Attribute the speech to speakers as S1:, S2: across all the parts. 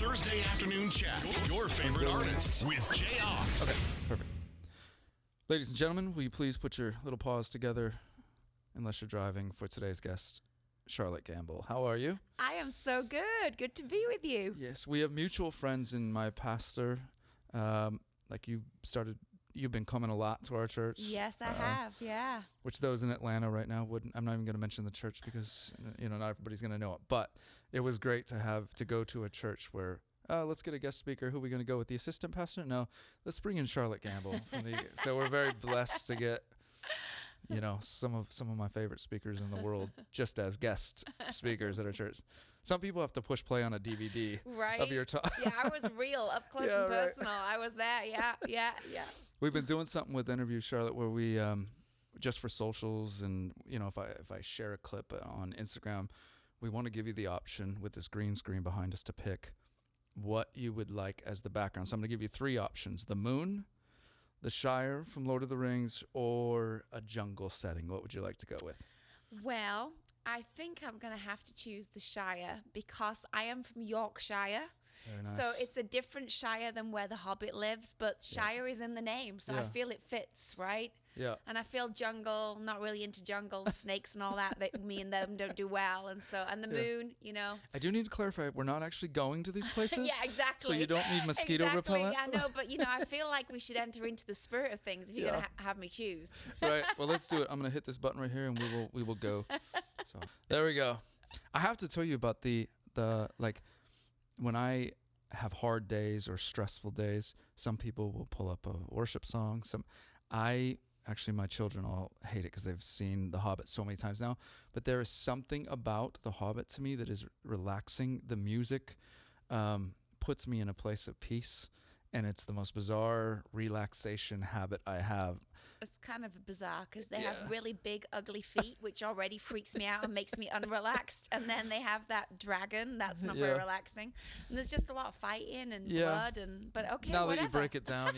S1: Thursday afternoon chat. Your favorite artists with Jayar.
S2: Okay, perfect. Ladies and gentlemen, will you please put your little paws together, unless you're driving, for today's guest, Charlotte Gambill. How are you?
S3: I am so good. Good to be with you.
S2: Yes, we have mutual friends in my pastor. You've been coming a lot to our church.
S3: Yes, I have. Yeah.
S2: Which those in Atlanta right now wouldn't. I'm not even going to mention the church because not everybody's going to know it. But it was great to go to a church where let's get a guest speaker. Who are we going to go with? The assistant pastor? No, let's bring in Charlotte Gambill. So we're very blessed to get some of my favorite speakers in the world just as guest speakers at our church. Some people have to push play on a DVD of your talk.
S3: Yeah, I was real, up close and personal. Right. I was there. Yeah.
S2: We've been doing something with Interview Charlotte where we just for socials, and if I share a clip on Instagram, we want to give you the option with this green screen behind us to pick what you would like as the background. So I'm going to give you 3 options: the moon, the Shire from Lord of the Rings, or a jungle setting. What would you like to go with?
S3: Well, I think I'm going to have to choose the Shire because I am from Yorkshire.
S2: Very nice.
S3: So it's a different Shire than where the Hobbit lives, but Shire is in the name, so I feel it fits, right?
S2: Yeah.
S3: And I feel jungle, not really into jungle, snakes and all that me and them don't do well. And the moon,
S2: I do need to clarify, we're not actually going to these places.
S3: Yeah, exactly.
S2: So you don't need mosquito repellent?
S3: I know, but I feel like we should enter into the spirit of things if you're going to have me choose.
S2: Right. Well, let's do it. I'm going to hit this button right here and we will go. So there we go. I have to tell you about the when I have hard days or stressful days, some people will pull up a worship song. Actually, my children all hate it because they've seen The Hobbit so many times now. But there is something about The Hobbit to me that is relaxing. The music puts me in a place of peace. And it's the most bizarre relaxation habit I have.
S3: It's kind of bizarre because they have really big, ugly feet, which already freaks me out and makes me unrelaxed. And then they have that dragon. That's not very relaxing. And there's just a lot of fighting and blood. But okay,
S2: now
S3: whatever.
S2: That you break it down,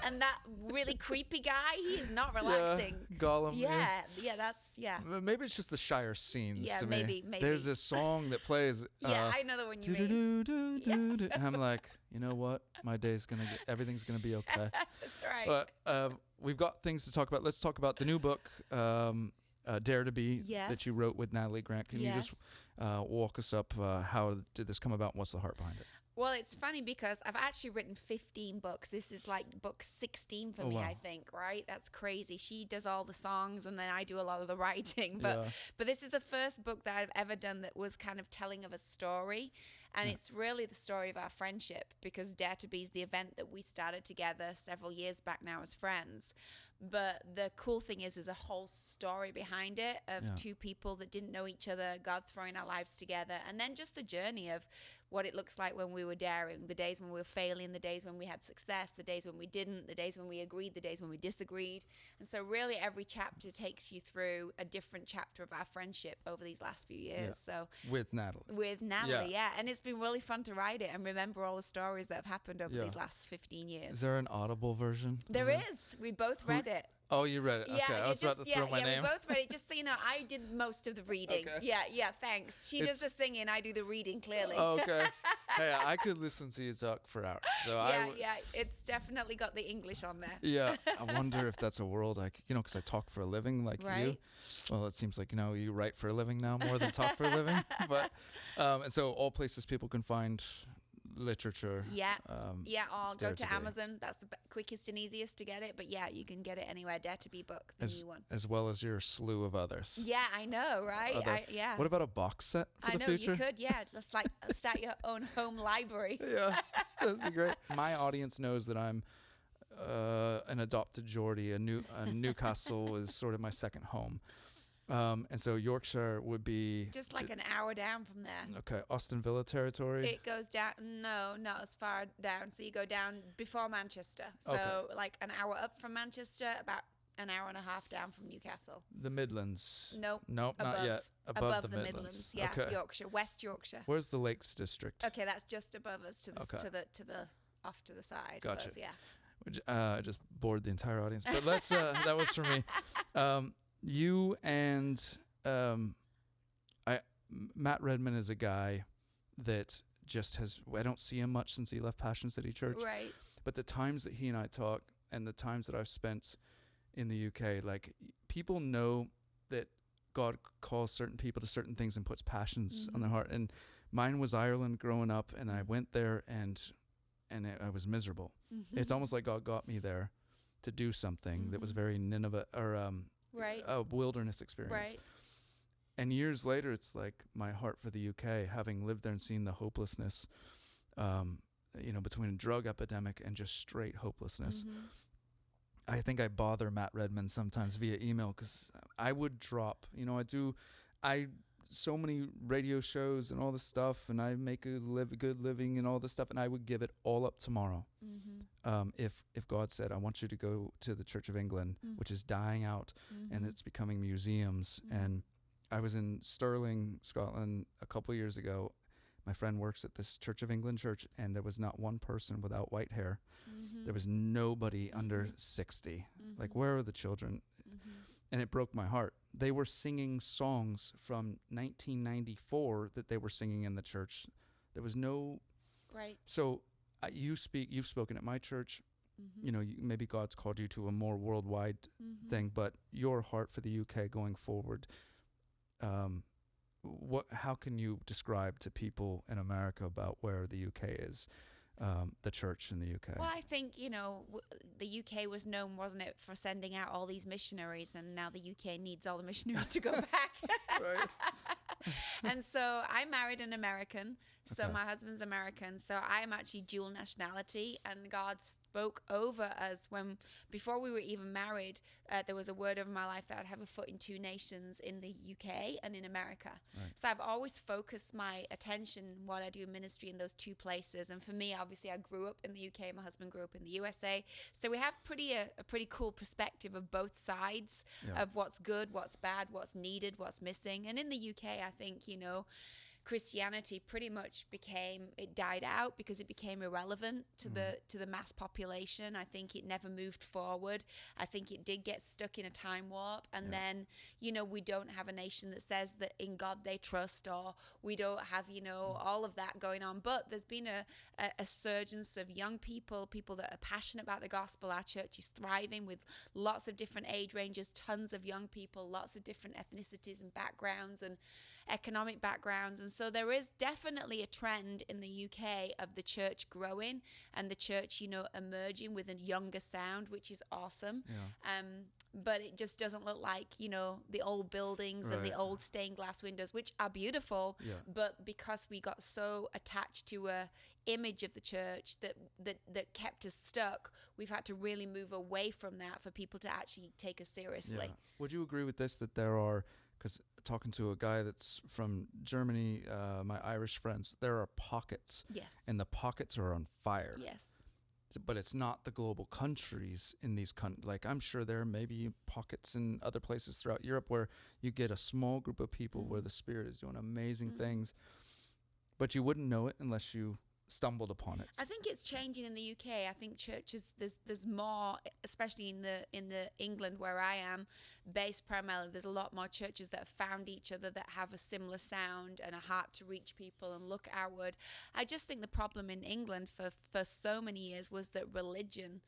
S3: And that really creepy guy, he is not relaxing.
S2: Yeah, Gollum.
S3: Maybe
S2: it's just the Shire scenes to
S3: me.
S2: Maybe. There's this song that plays.
S3: I know the one you mean.
S2: And I'm like, you know what? My day's everything's gonna be okay.
S3: That's right.
S2: But we've got things to talk about. Let's talk about the new book, Dare to Be, that you wrote with Natalie Grant. Can you just walk us up? How did this come about? What's the heart behind it?
S3: Well, it's funny because I've actually written 15 books. This is like book 16 for me, I think, right? That's crazy. She does all the songs and then I do a lot of the writing. But this is the first book that I've ever done that was kind of telling of a story. And it's really the story of our friendship because Dare to Be is the event that we started together several years back now as friends. But the cool thing is there's a whole story behind it of 2 people that didn't know each other, God throwing our lives together. And then just the journey of what it looks like when we were daring, the days when we were failing, the days when we had success, the days when we didn't, the days when we agreed, the days when we disagreed. And so really every chapter takes you through a different chapter of our friendship over these last few years. So
S2: with Natalie.
S3: And it's been really fun to write it and remember all the stories that have happened over these last 15 years.
S2: Is there an Audible version?
S3: There is. We both read it.
S2: Oh, you read it. Okay, I was about to throw my name.
S3: We both read it. Just so you know, I did most of the reading. Okay. Yeah, thanks. She does the singing, I do the reading, clearly.
S2: Oh, okay. Hey, I could listen to you talk for hours. So
S3: it's definitely got the English on there.
S2: Yeah, I wonder if that's a world because I talk for a living like you. Well, it seems like, you write for a living now more than talk for a living. But, and so all places people can find literature.
S3: Or go to Amazon. That's the quickest and easiest to get it. But you can get it anywhere. Dare to Be book, the new one.
S2: As well as your slew of others.
S3: Yeah, I know, right?
S2: What about a box set for the future?
S3: You could, Just like start your own home library.
S2: Yeah, that'd be great. My audience knows that I'm an adopted Geordie. A Newcastle is sort of my second home. And so Yorkshire would be
S3: just like an hour down from there.
S2: Okay, Austin Villa territory.
S3: It goes down. No, not as far down. So you go down before Manchester. So like an hour up from Manchester, about an hour and a half down from Newcastle.
S2: The Midlands.
S3: Nope,
S2: not yet. Above the Midlands.
S3: Yeah, okay. Yorkshire, West Yorkshire.
S2: Where's the Lakes District?
S3: Okay, that's just above us to the off to the side.
S2: Gotcha.
S3: Us, yeah.
S2: I just bored the entire audience, but let's. That was for me. You and Matt Redman is a guy that I don't see him much since he left Passion City Church.
S3: Right.
S2: But the times that he and I talk and the times that I've spent in the UK, like, people know that God calls certain people to certain things and puts passions on their heart. And mine was Ireland growing up, and I went there and I was miserable. It's almost like God got me there to do something that was very Nineveh or a wilderness experience.
S3: Right.
S2: And years later, it's like my heart for the UK, having lived there and seen the hopelessness, between a drug epidemic and just straight hopelessness. I think I bother Matt Redman sometimes via email because I would drop, so many radio shows and all this stuff, and I make a good living and all this stuff, and I would give it all up tomorrow. If God said, I want you to go to the Church of England, which is dying out, and it's becoming museums. And I was in Stirling, Scotland a couple of years ago. My friend works at this Church of England church, and there was not one person without white hair. There was nobody under 60. Like, where are the children? And it broke my heart. They were singing songs from 1994 that they were singing in the church. There was no...
S3: Right.
S2: So you've spoken at my church. Maybe God's called you to a more worldwide thing, but your heart for the UK going forward, how can you describe to people in America about where the UK is, the church in the UK?
S3: Well, I think, the UK was known, wasn't it, for sending out all these missionaries, and now the UK needs all the missionaries to go back.
S2: Right.
S3: And so I married an American. So my husband's American. So I'm actually dual nationality, and God spoke over us before we were even married. There was a word over my life that I'd have a foot in two nations, in the UK and in America. Right. So I've always focused my attention while I do ministry in those two places. And for me, obviously, I grew up in the UK. My husband grew up in the USA. So we have a pretty cool perspective of both sides of what's good, what's bad, what's needed, what's missing. And in the UK, I think, Christianity pretty much died out because it became irrelevant to the mass population. I think it never moved forward. I think it did get stuck in a time warp. And then, we don't have a nation that says that in God they trust, or we don't have, all of that going on. But there's been a surgence of young people that are passionate about the gospel. Our church is thriving with lots of different age ranges, tons of young people, lots of different ethnicities and backgrounds and economic backgrounds. And so there is definitely a trend in the UK of the church growing and the church, emerging with a younger sound, which is awesome. But it just doesn't look like, the old buildings and the old stained glass windows, which are beautiful. But because we got so attached to a image of the church that kept us stuck, we've had to really move away from that for people to actually take us seriously.
S2: Would you agree with this, that there are, because talking to a guy that's from Germany, my Irish friends, there are pockets.
S3: Yes.
S2: And the pockets are on fire.
S3: Yes.
S2: But it's not the global countries in these countries. Like, I'm sure there may be pockets in other places throughout Europe where you get a small group of people where the Spirit is doing amazing things, but you wouldn't know it unless you stumbled upon it.
S3: I think it's changing in the UK. I think churches, there's more, especially in the England where I am based primarily. There's a lot more churches that have found each other, that have a similar sound and a heart to reach people and look outward. I just think the problem in England for so many years was that religion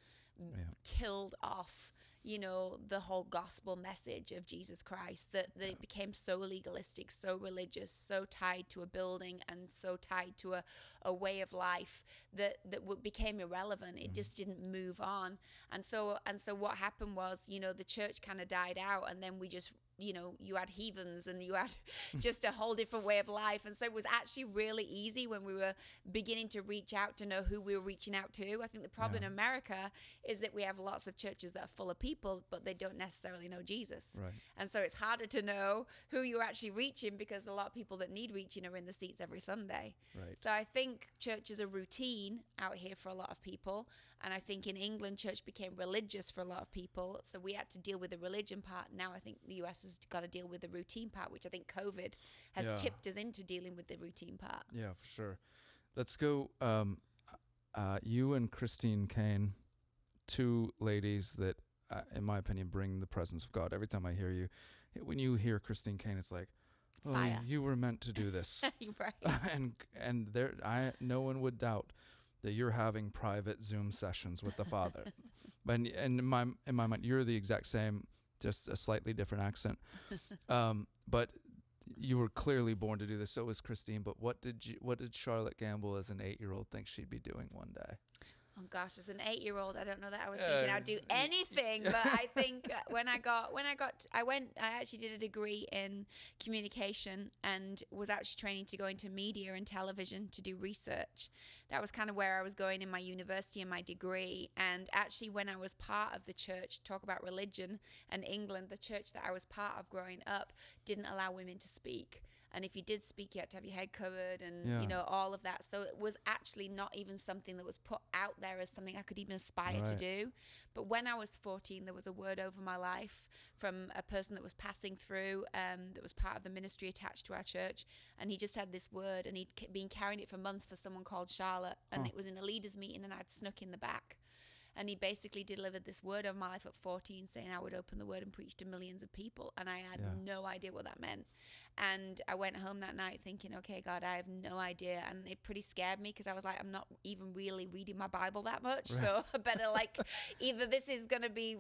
S3: killed off the whole gospel message of Jesus Christ, that it became so legalistic, so religious, so tied to a building and so tied to a way of life that became irrelevant. It just didn't move on. And so what happened was, the church kind of died out, and then we just, you had heathens and you had just a whole different way of life. And so it was actually really easy when we were beginning to reach out to know who we were reaching out to. I think the problem in America is that we have lots of churches that are full of people, but they don't necessarily know Jesus. Right. And so it's harder to know who you're actually reaching, because a lot of people that need reaching are in the seats every Sunday. Right. So I think church is a routine out here for a lot of people. And I think in England, church became religious for a lot of people. So we had to deal with the religion part. Now I think the US has got to deal with the routine part, which I think COVID has tipped us into dealing with the routine part. Yeah, for sure. Let's go. You and Christine Kane, two ladies that, in my opinion, bring the presence of God. Every time I hear you, when you hear Christine Kane, it's like, fire.
S2: you were meant to do this.
S3: Right.
S2: and no one would doubt that you're having private Zoom sessions with the Father. And in my mind, you're the exact same, just a slightly different accent. But you were clearly born to do this. So was Christine. But what did Charlotte Gambill as an 8-year-old think she'd be doing one day?
S3: Oh gosh, as an 8-year-old, I don't know that I was thinking I'd do anything, but I think I actually did a degree in communication and was actually training to go into media and television to do research. That was kind of where I was going in my university and my degree. And actually, when I was part of the church, talk about religion and England, the church that I was part of growing up didn't allow women to speak. And if you did speak, you had to have your head covered and, all of that. So it was actually not even something that was put out there as something I could even aspire to do. But when I was 14, there was a word over my life from a person that was passing through, that was part of the ministry attached to our church. And he just had this word, and he'd been carrying it for months for someone called Charlotte. And it was in a leaders meeting, and I'd snuck in the back. And he basically delivered this word over my life at 14, saying I would open the word and preach to millions of people. And I had no idea what that meant. And I went home that night thinking, okay, God, I have no idea. And it pretty scared me because I was like, I'm not even really reading my Bible that much. Right. So I better either this is going to be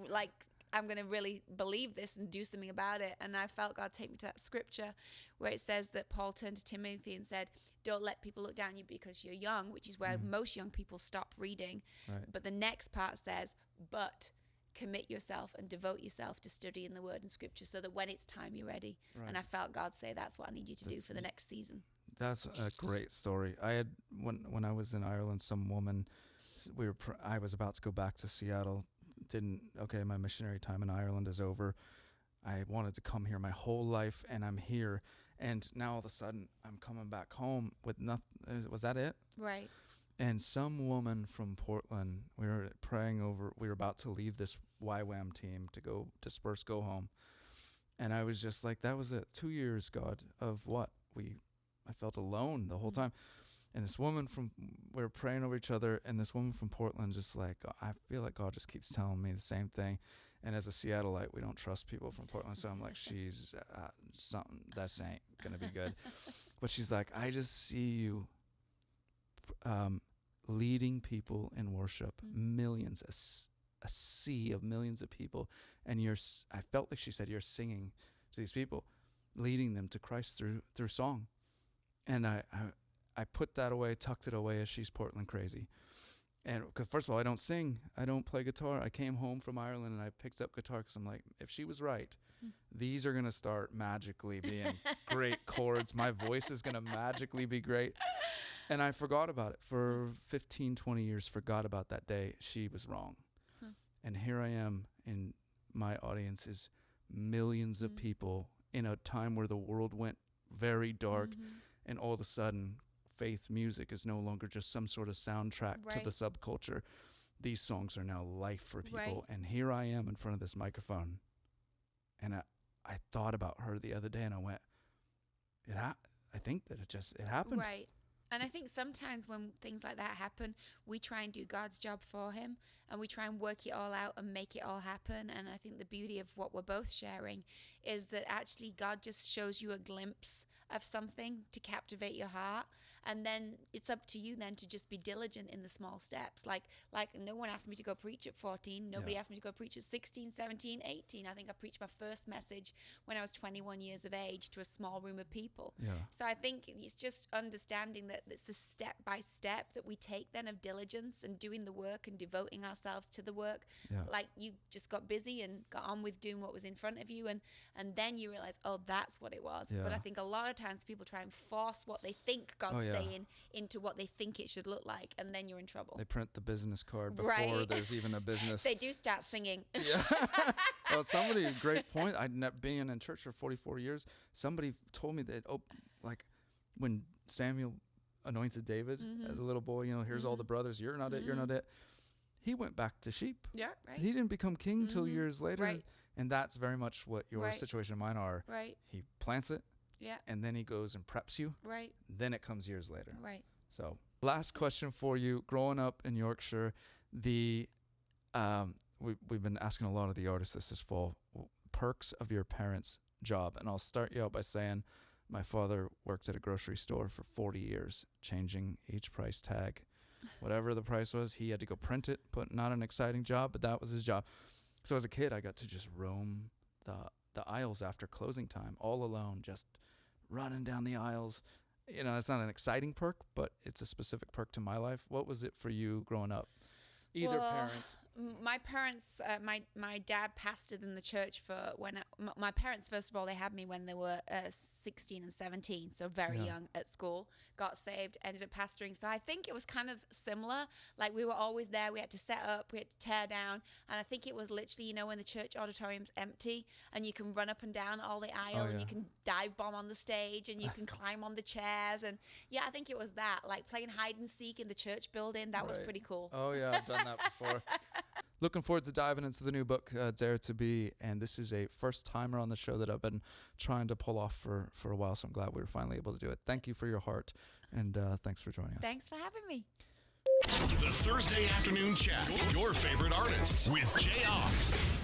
S3: I'm going to really believe this and do something about it. And I felt God take me to that scripture where it says that Paul turned to Timothy and said, don't let people look down on you because you're young, which is where most young people stop reading. Right. But the next part says, but commit yourself and devote yourself to studying the word and scripture so that when it's time, you're ready. Right. And I felt God say, that's what I need you to do for the next season.
S2: That's a great story. I had, when I was in Ireland, some woman, I was about to go back to Seattle. My missionary time in Ireland is over. I wanted to come here my whole life, and I'm here. And now all of a sudden, I'm coming back home with nothing. Was that it?
S3: Right.
S2: And some woman from Portland, we were praying over, we were about to leave this YWAM team to go disperse, go home. And I was just like, that was it. 2 years, God, of what? I felt alone the whole time. And this woman we were praying over each other, and this woman from Portland just I feel like God just keeps telling me the same thing. And as a Seattleite, we don't trust people from Portland. So I'm like, she's something, that ain't going to be good. But she's like, I just see you leading people in worship, millions, a sea of millions of people. And I felt like she said, you're singing to these people, leading them to Christ through song. And I put that away, tucked it away as she's Portland crazy. And cause first of all, I don't sing. I don't play guitar. I came home from Ireland and I picked up guitar because I'm like, if she was right, these are going to start magically being great chords. My voice is going to magically be great. And I forgot about it for 15, 20 years, forgot about that day. She was wrong. And here I am, and my audience is millions of people in a time where the world went very dark. And all of a sudden, faith music is no longer just some sort of soundtrack to the subculture. These songs are now life for people. Right. And here I am in front of this microphone. And I thought about her the other day, and I went, I think that it happened.
S3: Right. And I think sometimes when things like that happen, we try and do God's job for him, and we try and work it all out and make it all happen. And I think the beauty of what we're both sharing is that actually God just shows you a glimpse of something to captivate your heart. And then it's up to you then to just be diligent in the small steps. Like no one asked me to go preach at 14. Nobody asked me to go preach at 16, 17, 18. I think I preached my first message when I was 21 years of age to a small room of people. Yeah. So I think it's just understanding that it's the step by step that we take then of diligence and doing the work and devoting ourselves to the work. Yeah. Like you just got busy and got on with doing what was in front of you. And then you realize, oh, that's what it was. Yeah. But I think a lot of times people try and force what they think God's saying into what they think it should look like, and then you're in trouble.
S2: They print the business card before there's even a business.
S3: They do start singing.
S2: Yeah. Well, great point. I'd been in church for 44 years. Somebody told me that, when Samuel anointed David, the little boy, here's all the brothers, you're not it, you're not it. He went back to sheep. Yeah, right. He didn't become king till years later. Right. And that's very much what your situation and mine are. Right. He plants it. Yeah. And then he goes and preps you. Right. Then it comes years later. Right. So last question for you. Growing up in Yorkshire, we've been asking a lot of the artists this fall, perks of your parents' job. And I'll start you out by saying, My father worked at a grocery store for 40 years, changing each price tag. Whatever the price was, he had to go print it. Not an exciting job, but that was his job. So as a kid, I got to just roam the aisles after closing time, all alone, just running down the aisles. You know, that's not an exciting perk, but it's a specific perk to my life. What was it for you growing up? Either parent.
S3: My parents, my dad pastored in the church for my parents, first of all, they had me when they were 16 and 17, so very young at school, got saved, ended up pastoring. So I think it was kind of similar. Like we were always there. We had to set up, we had to tear down. And I think it was literally, you know, when the church auditorium's empty and you can run up and down all the aisle and you can dive bomb on the stage and you can climb on the chairs. And yeah, I think it was that, like playing hide and seek in the church building. That was pretty cool.
S2: Oh yeah, I've done that before. Looking forward to diving into the new book, Dare to Be. And this is a first timer on the show that I've been trying to pull off for a while. So I'm glad we were finally able to do it. Thank you for your heart. And thanks for joining us.
S3: Thanks for having me.
S1: The Thursday Afternoon Chat. Your favorite artists with Jayar.